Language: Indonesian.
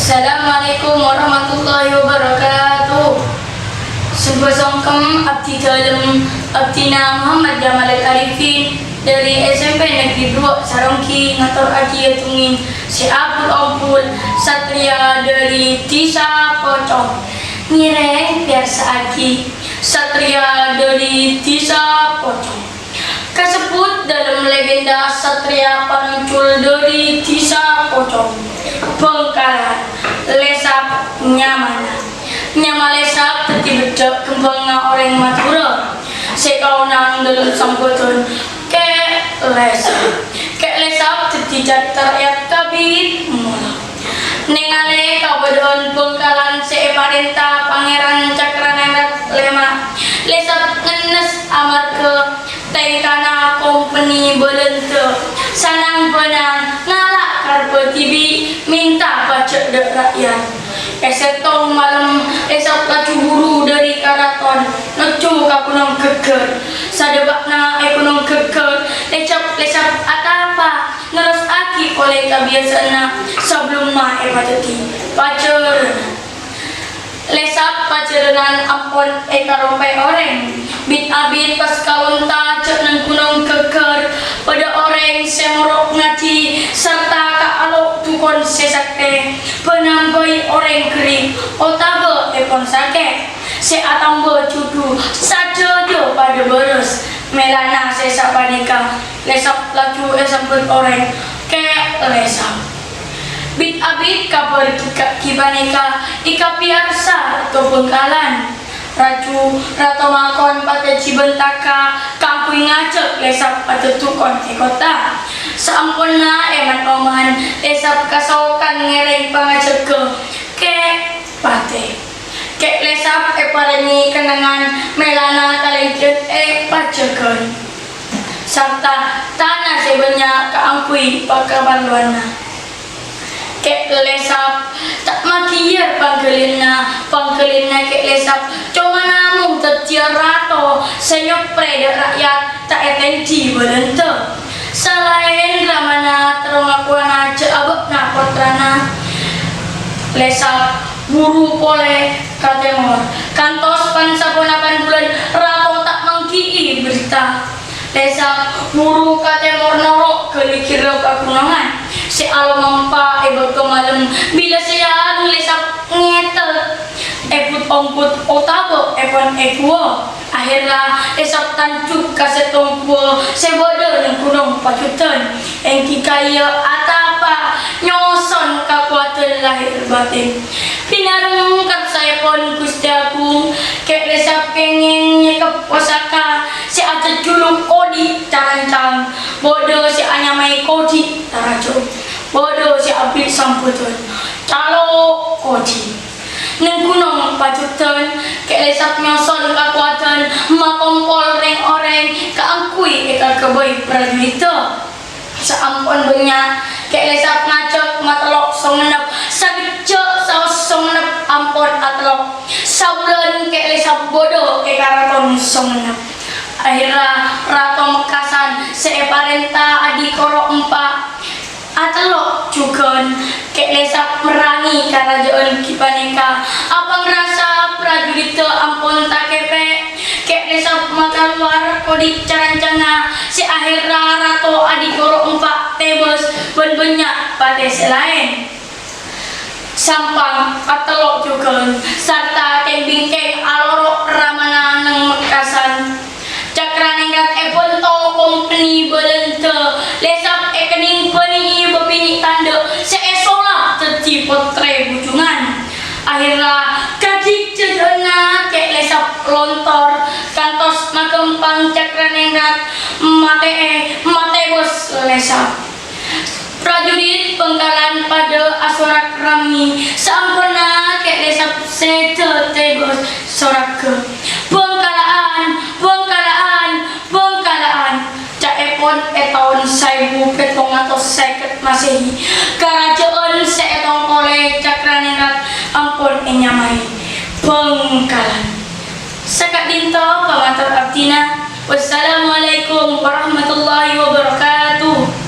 Assalamualaikum warahmatullahi wabarakatuh. Sebuah songkem abdi dalam abdina Muhammad Jamal Arifin dari SMP Negeri 2 Sarongki ngatur aji tungin si Abdul Ampul Satria dari Desa Pocong ngireng biasa aji Satria dari Desa Pocong kasebut dalam legenda Satria Panucul dari Desa Pocong Bengkalan lesap nyama lesap teti becek kembang orang Madura sekau nang dalam sambutan ke lesap teti jatah rakyat kabit mula nengale kabodohan Bengkalan separenta Pangeran Cakranegara lema lesap ngenes amat ke tengkana kompeni belente sanang benang ngalak karpe tibi minta baca dek rakyat esetong malam esok laju buru dari karaton necu kakunong geger sadebakna ekonom geger lesap atapa ngeros aki oleh kebiasaan sebelum ma epateti pacar lesap pacaran ampon karompai orang bit abit pas kalonta cek nang gunung keker pada orang semorok ngaji serta kaalok tukon sesakte penambai orang kering otabe epon sake se atambo cudu sajojo pada beres melana sesapanika lesap laju esambut orang ke lesap bit abit kabar kibaneka ika piarsa atau Bengkalan raju rato makon pada cibentaka kampung ngacek lesap atau tukon kota sampurna eman oman lesap kasokan ngereng pangacek ke pate ke lesap parani kenangan melana kalenjet pacekan serta tanah sebanyak keampui pakabaluana kek lesap tak makier pangkelina kek lesap cuma namun tertiar rato senyok prede rakyat tak etenci belente selain ramana terong akuan aja abek na potrana lesap buru pole katemor kantos pansapon 8 bulan rato tak mengkii berita lesap buru katemor norok kelikir kakunangan si alamampa ebot ke malam bila saya lesap ngetel eput omput otabo epon ekuo akhirnya lesap tancuk kasetong kuo sebodo yang kunong pacutan engki kaya atapa nyoson kakuatan lahir batin pinarungkat saya pon Gusti Agung kek lesap pengen nyekep posaka si aja juluk kodi carancang bodoh si anyamai kodi tarajo bodoh si abdi samputun calo kodi neng gunung pacutan kek lesap nyoson kakuatan makompol reng oreng keangkui ekal keboi prajurit saampon banyak kek lesap ngacok matelok songenep sagecek saus songenep ampon atelok sabulan kek lesap bodoh ekaraton songenep akhirnya rato mekasan separenta adi koro empat atelok jugon kek lesap merangi kerajaan kipaneka apa ngerasa prajurit ampun takepe kek lesap mata luar kodik carancana si akhirnya rato adi koro empat tebos banyak pada selain sampang atelok jugon serta keng alorok ramana neng mekasan Cakranegara epon to kompeni belente lesap ekening peni bepini tanda seesola teti potre bujungan akhirnya kadik cedona kek lesap lontor kantos makempang Cakranegara mate bos lesap prajurit Bengkalan pada asorak rami sampurna kek lesap sete tebos sorak ke Bengkalaan cak epon tahun 1750 Masehi kerajaan seetong oleh Cakranegara ampun enyamai Bengkalan sekat dinto pengatur abdina wassalamualaikum warahmatullahi wabarakatuh.